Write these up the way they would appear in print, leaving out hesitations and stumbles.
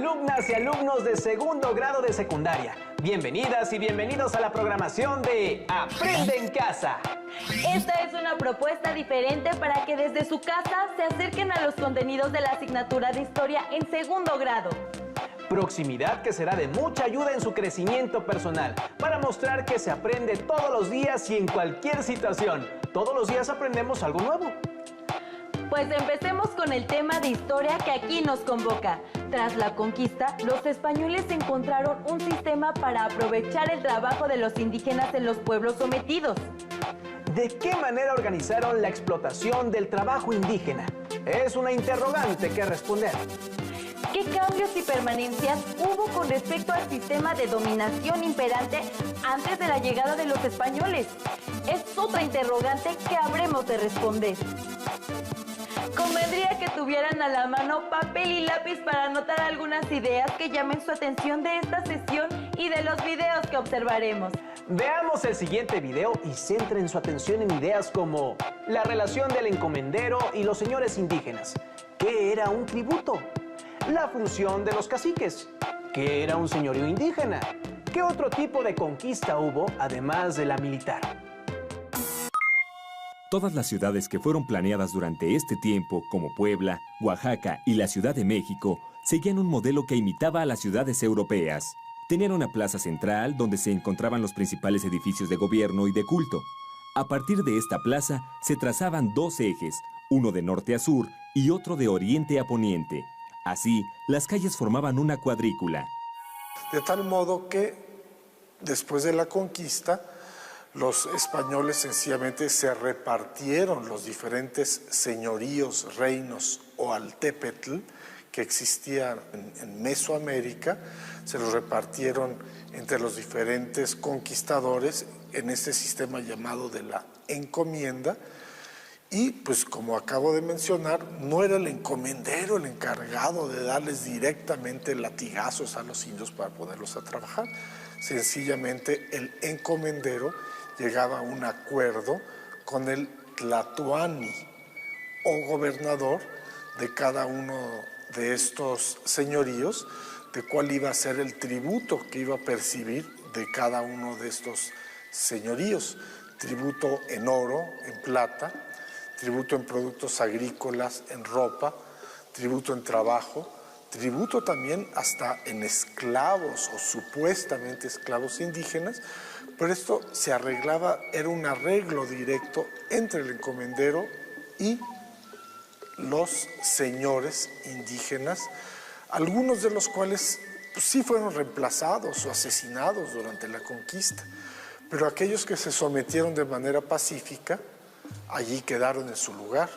alumnas y alumnos de segundo grado de secundaria. Bienvenidas y bienvenidos a la programación de Aprende en Casa. Esta es una propuesta diferente para que desde su casa se acerquen a los contenidos de la asignatura de Historia en segundo grado. Proximidad que será de mucha ayuda en su crecimiento personal, para mostrar que se aprende todos los días y en cualquier situación. Todos los días aprendemos algo nuevo. Pues empecemos con el tema de historia que aquí nos convoca. Tras la conquista, los españoles encontraron un sistema para aprovechar el trabajo de los indígenas en los pueblos sometidos. ¿De qué manera organizaron la explotación del trabajo indígena? Es una interrogante que responder. ¿Qué cambios y permanencias hubo con respecto al sistema de dominación imperante antes de la llegada de los españoles? Es otra interrogante que habremos de responder. Convendría que tuvieran a la mano papel y lápiz para anotar algunas ideas que llamen su atención de esta sesión y de los videos que observaremos. Veamos el siguiente video y centren su atención en ideas como la relación del encomendero y los señores indígenas. ¿Qué era un tributo? La función de los caciques. ¿Qué era un señorío indígena? ¿Qué otro tipo de conquista hubo además de la militar? Todas las ciudades que fueron planeadas durante este tiempo, como Puebla, Oaxaca y la Ciudad de México, seguían un modelo que imitaba a las ciudades europeas. Tenían una plaza central donde se encontraban los principales edificios de gobierno y de culto. A partir de esta plaza se trazaban dos ejes, uno de norte a sur y otro de oriente a poniente. Así, las calles formaban una cuadrícula. De tal modo que, después de la conquista, los españoles sencillamente se repartieron los diferentes señoríos, reinos o altépetl que existían en Mesoamérica, se los repartieron entre los diferentes conquistadores en este sistema llamado de la encomienda. Y pues como acabo de mencionar, no era el encomendero el encargado de darles directamente latigazos a los indios para ponerlos a trabajar. Sencillamente el encomendero llegaba a un acuerdo con el tlatoani o gobernador de cada uno de estos señoríos, de cuál iba a ser el tributo que iba a percibir de cada uno de estos señoríos. Tributo en oro, en plata, tributo en productos agrícolas, en ropa, tributo en trabajo, tributo también hasta en esclavos o supuestamente esclavos indígenas, pero esto se arreglaba, era un arreglo directo entre el encomendero y los señores indígenas, algunos de los cuales pues, sí fueron reemplazados o asesinados durante la conquista, pero aquellos que se sometieron de manera pacífica, allí quedaron en su lugar.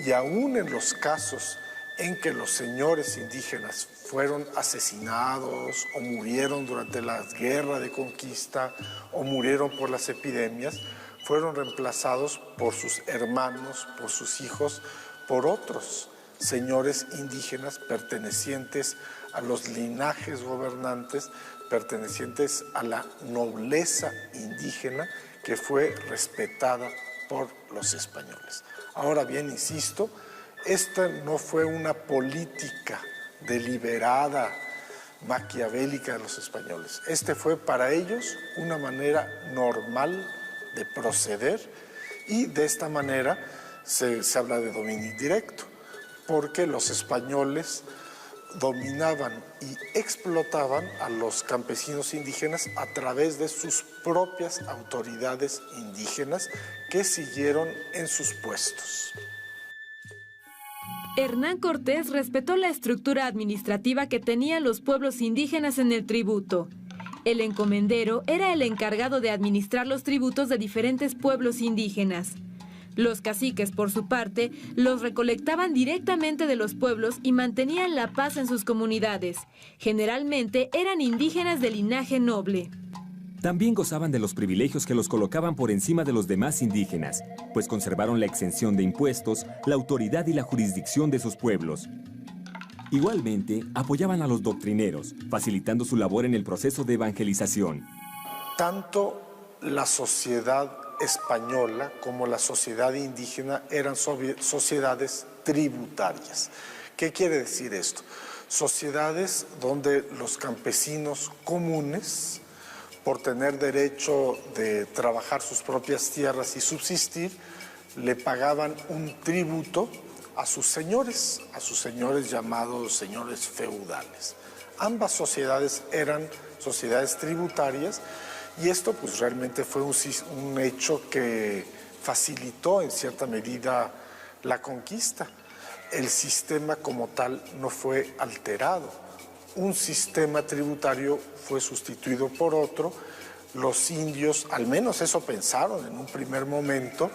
Y aún en los casos en que los señores indígenas fueron asesinados o murieron durante la guerra de conquista o murieron por las epidemias, fueron reemplazados por sus hermanos, por sus hijos, por otros señores indígenas pertenecientes a los linajes gobernantes, pertenecientes a la nobleza indígena que fue respetada por los españoles. Ahora bien, insisto, esta no fue una política deliberada, maquiavélica de los españoles. Este fue para ellos una manera normal de proceder y de esta manera se habla de dominio indirecto, porque los españoles dominaban y explotaban a los campesinos indígenas a través de sus propias autoridades indígenas que siguieron en sus puestos. Hernán Cortés respetó la estructura administrativa que tenían los pueblos indígenas en el tributo. El encomendero era el encargado de administrar los tributos de diferentes pueblos indígenas. Los caciques, por su parte, los recolectaban directamente de los pueblos y mantenían la paz en sus comunidades. Generalmente eran indígenas de linaje noble. También gozaban de los privilegios que los colocaban por encima de los demás indígenas, pues conservaron la exención de impuestos, la autoridad y la jurisdicción de sus pueblos. Igualmente, apoyaban a los doctrineros, facilitando su labor en el proceso de evangelización. Tanto la sociedad española como la sociedad indígena eran sociedades tributarias. ¿Qué quiere decir esto? sociedades donde los campesinos comunes, por tener derecho de trabajar sus propias tierras y subsistir, le pagaban un tributo a sus señores llamados señores feudales. Ambas sociedades eran sociedades tributarias y esto pues realmente fue un hecho que facilitó en cierta medida la conquista. El sistema como tal no fue alterado. Un sistema tributario fue sustituido por otro. Los indios, al menos eso pensaron en un primer momento,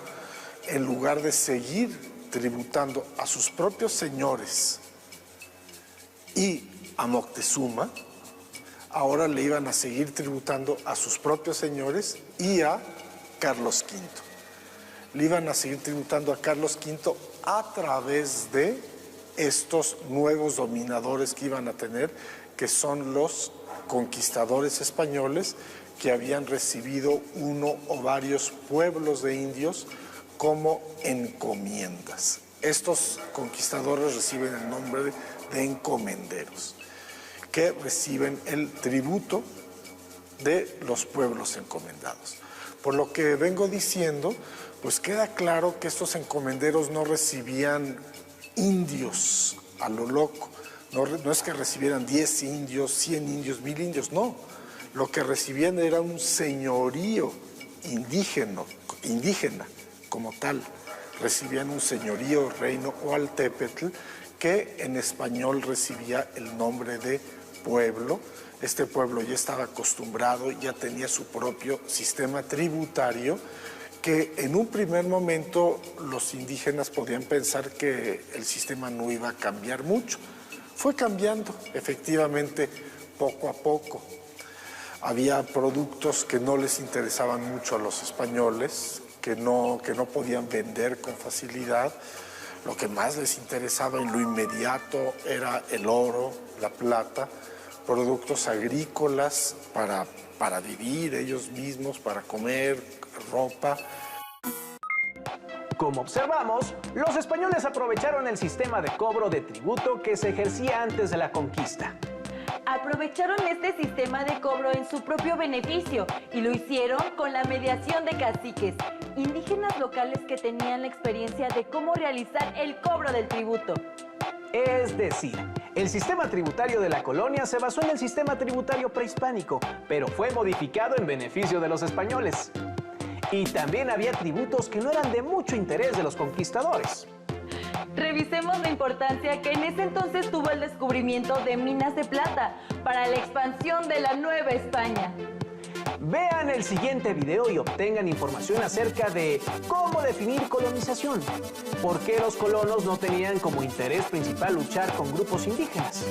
en lugar de seguir tributando a sus propios señores y a Moctezuma, ahora le iban a seguir tributando a sus propios señores y a Carlos V. Le iban a seguir tributando a Carlos V a través de estos nuevos dominadores que iban a tener, que son los conquistadores españoles que habían recibido uno o varios pueblos de indios como encomiendas. Estos conquistadores reciben el nombre de encomenderos, que reciben el tributo de los pueblos encomendados. Por lo que vengo diciendo, pues queda claro que estos encomenderos no recibían indios a lo loco. No es que recibieran 10 indios, 100 indios, 1000 indios, no. Lo que recibían era un señorío indígena como tal. Recibían un señorío, reino o altépetl, que en español recibía el nombre de pueblo. Este pueblo ya estaba acostumbrado, ya tenía su propio sistema tributario, que en un primer momento los indígenas podían pensar que el sistema no iba a cambiar mucho. Fue cambiando, efectivamente, poco a poco. Había productos que no les interesaban mucho a los españoles, que no podían vender con facilidad. Lo que más les interesaba en lo inmediato era el oro, la plata, productos agrícolas para vivir ellos mismos, para comer, ropa. Como observamos, los españoles aprovecharon el sistema de cobro de tributo que se ejercía antes de la conquista. Aprovecharon este sistema de cobro en su propio beneficio y lo hicieron con la mediación de caciques, indígenas locales que tenían la experiencia de cómo realizar el cobro del tributo. Es decir, el sistema tributario de la colonia se basó en el sistema tributario prehispánico, pero fue modificado en beneficio de los españoles. Y también había tributos que no eran de mucho interés de los conquistadores. Revisemos la importancia que en ese entonces tuvo el descubrimiento de minas de plata para la expansión de la Nueva España. Vean el siguiente video y obtengan información acerca de cómo definir colonización, por qué los colonos no tenían como interés principal luchar con grupos indígenas.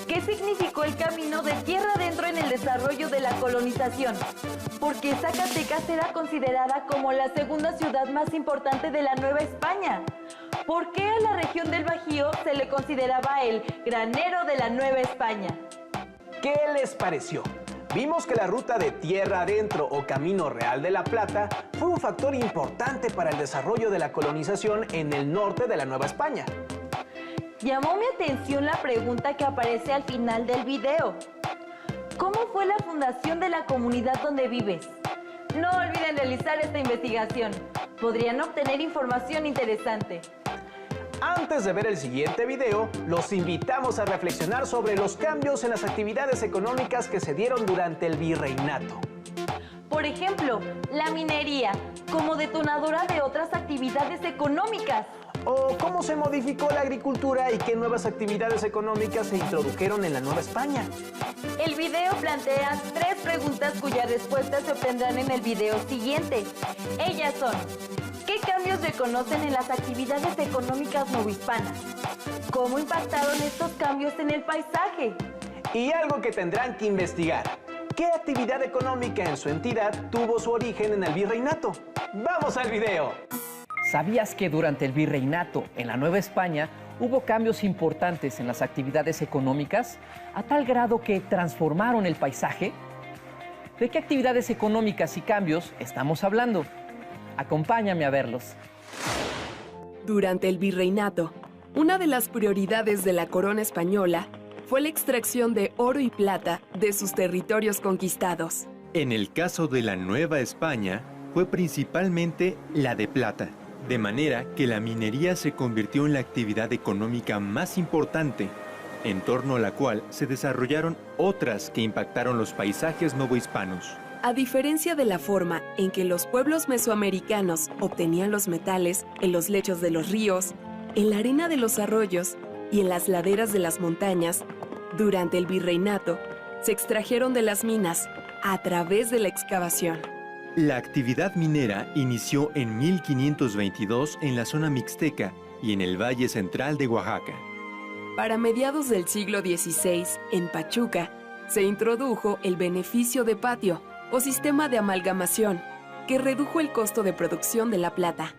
¿Qué significó el camino de tierra adentro en el desarrollo de la colonización? ¿Por qué Zacatecas era considerada como la segunda ciudad más importante de la Nueva España? ¿Por qué a la región del Bajío se le consideraba el granero de la Nueva España? ¿Qué les pareció? Vimos que la ruta de tierra adentro o Camino Real de la Plata fue un factor importante para el desarrollo de la colonización en el norte de la Nueva España. Llamó mi atención la pregunta que aparece al final del video. ¿Cómo fue la fundación de la comunidad donde vives? No olviden realizar esta investigación. Podrían obtener información interesante. Antes de ver el siguiente video, los invitamos a reflexionar sobre los cambios en las actividades económicas que se dieron durante el virreinato. Por ejemplo, la minería, como detonadora de otras actividades económicas. O cómo se modificó la agricultura y qué nuevas actividades económicas se introdujeron en la Nueva España. El video plantea 3 preguntas cuyas respuestas se obtendrán en el video siguiente. Ellas son: ¿qué cambios reconocen en las actividades económicas novohispanas? ¿Cómo impactaron estos cambios en el paisaje? Y algo que tendrán que investigar: ¿qué actividad económica en su entidad tuvo su origen en el virreinato? ¡Vamos al video! ¿Sabías que durante el virreinato en la Nueva España hubo cambios importantes en las actividades económicas a tal grado que transformaron el paisaje? ¿De qué actividades económicas y cambios estamos hablando? Acompáñame a verlos. Durante el virreinato, Una de las prioridades de la corona española fue la extracción de oro y plata de sus territorios conquistados. En el caso de la Nueva España, fue principalmente la de plata, de manera que la minería se convirtió en la actividad económica más importante, en torno a la cual se desarrollaron otras que impactaron los paisajes novohispanos. A diferencia de la forma en que los pueblos mesoamericanos obtenían los metales en los lechos de los ríos, en la arena de los arroyos y en las laderas de las montañas, durante el virreinato se extrajeron de las minas a través de la excavación. La actividad minera inició en 1522 en la zona mixteca y en el Valle Central de Oaxaca. Para mediados del siglo XVI, en Pachuca, se introdujo el beneficio de patio o sistema de amalgamación, que redujo el costo de producción de la plata.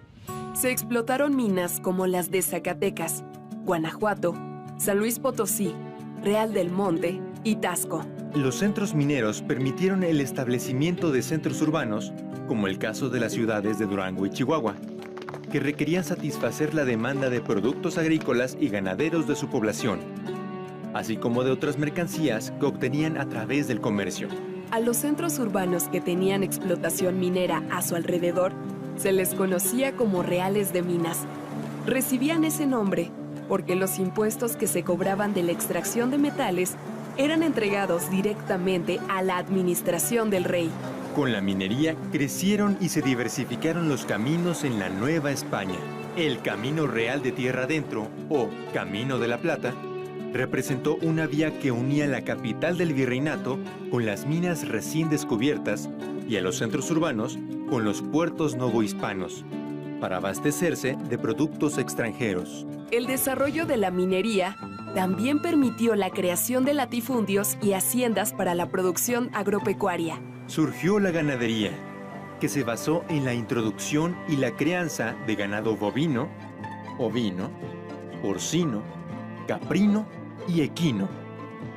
Se explotaron minas como las de Zacatecas, Guanajuato, San Luis Potosí, Real del Monte y Tasco. Los centros mineros permitieron el establecimiento de centros urbanos, como el caso de las ciudades de Durango y Chihuahua, que requerían satisfacer la demanda de productos agrícolas y ganaderos de su población, así como de otras mercancías que obtenían a través del comercio. A los centros urbanos que tenían explotación minera a su alrededor se les conocía como reales de minas. Recibían ese nombre porque los impuestos que se cobraban de la extracción de metales eran entregados directamente a la administración del rey. Con la minería crecieron y se diversificaron los caminos en la Nueva España. El Camino Real de Tierra Adentro, o Camino de la Plata, representó una vía que unía la capital del virreinato con las minas recién descubiertas y a los centros urbanos con los puertos novohispanos, para abastecerse de productos extranjeros. El desarrollo de la minería también permitió la creación de latifundios y haciendas para la producción agropecuaria. Surgió la ganadería, que se basó en la introducción y la crianza de ganado bovino, ovino, porcino, caprino y equino,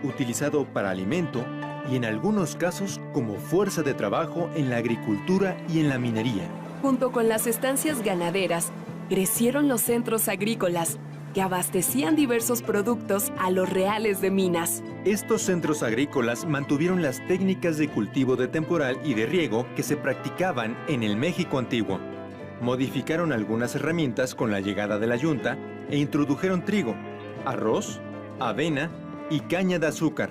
utilizado para alimento y en algunos casos como fuerza de trabajo en la agricultura y en la minería. Junto con las estancias ganaderas, crecieron los centros agrícolas que abastecían diversos productos a los reales de minas. Estos centros agrícolas mantuvieron las técnicas de cultivo de temporal y de riego que se practicaban en el México antiguo. Modificaron algunas herramientas con la llegada de la yunta e introdujeron trigo, arroz, avena y caña de azúcar.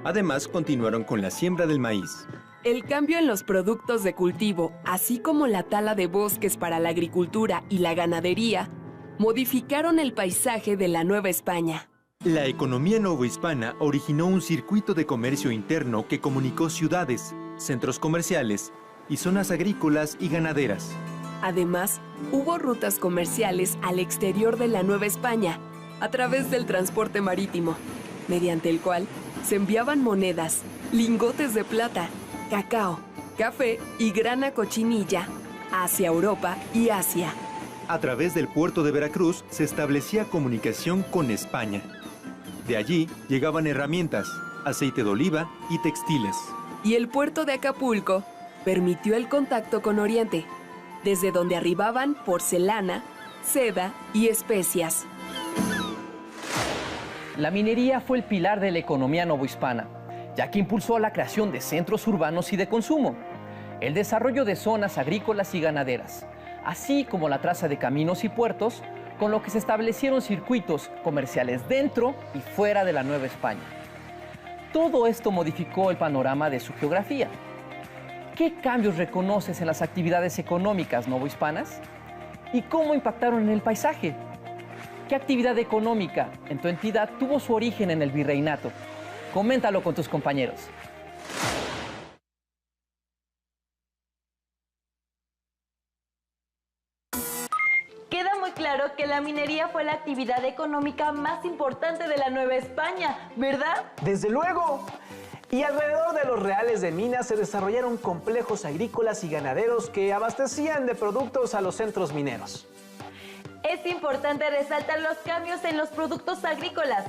Además, continuaron con la siembra del maíz. El cambio en los productos de cultivo, así como la tala de bosques para la agricultura y la ganadería, modificaron el paisaje de la Nueva España. La economía novohispana originó un circuito de comercio interno que comunicó ciudades, centros comerciales y zonas agrícolas y ganaderas. Además, hubo rutas comerciales al exterior de la Nueva España, a través del transporte marítimo, mediante el cual se enviaban monedas, lingotes de plata, cacao, café y grana cochinilla hacia Europa y Asia. A través del puerto de Veracruz se establecía comunicación con España. De allí llegaban herramientas, aceite de oliva y textiles. Y el puerto de Acapulco permitió el contacto con Oriente, desde donde arribaban porcelana, seda y especias. La minería fue el pilar de la economía novohispana, ya que impulsó la creación de centros urbanos y de consumo, el desarrollo de zonas agrícolas y ganaderas, así como la traza de caminos y puertos, con lo que se establecieron circuitos comerciales dentro y fuera de la Nueva España. Todo esto modificó el panorama de su geografía. ¿Qué cambios reconoces en las actividades económicas novohispanas? ¿Y cómo impactaron en el paisaje? ¿Qué actividad económica en tu entidad tuvo su origen en el virreinato? Coméntalo con tus compañeros. Queda muy claro que la minería fue la actividad económica más importante de la Nueva España, ¿verdad? ¡Desde luego! Y alrededor de los reales de minas se desarrollaron complejos agrícolas y ganaderos que abastecían de productos a los centros mineros. Es importante resaltar los cambios en los productos agrícolas.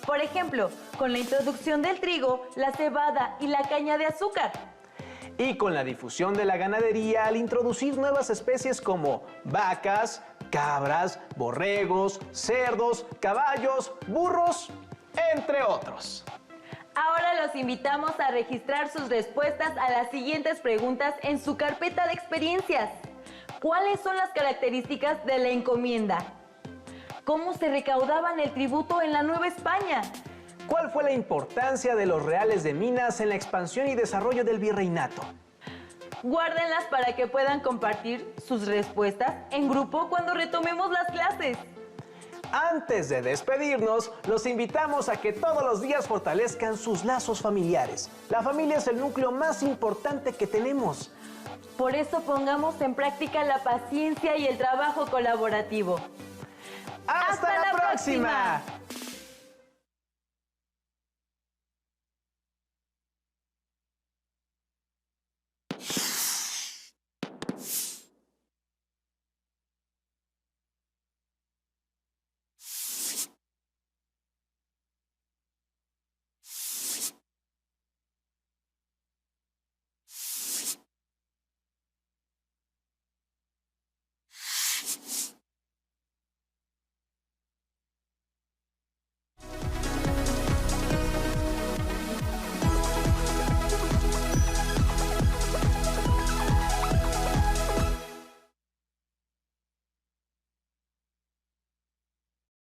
Por ejemplo, con la introducción del trigo, la cebada y la caña de azúcar. Y con la difusión de la ganadería al introducir nuevas especies como vacas, cabras, borregos, cerdos, caballos, burros, entre otros. Ahora los invitamos a registrar sus respuestas a las siguientes preguntas en su carpeta de experiencias. ¿Cuáles son las características de la encomienda? ¿Cómo se recaudaban el tributo en la Nueva España? ¿Cuál fue la importancia de los reales de minas en la expansión y desarrollo del virreinato? Guárdenlas para que puedan compartir sus respuestas en grupo cuando retomemos las clases. Antes de despedirnos, los invitamos a que todos los días fortalezcan sus lazos familiares. La familia es el núcleo más importante que tenemos. Por eso pongamos en práctica la paciencia y el trabajo colaborativo. ¡Hasta la próxima!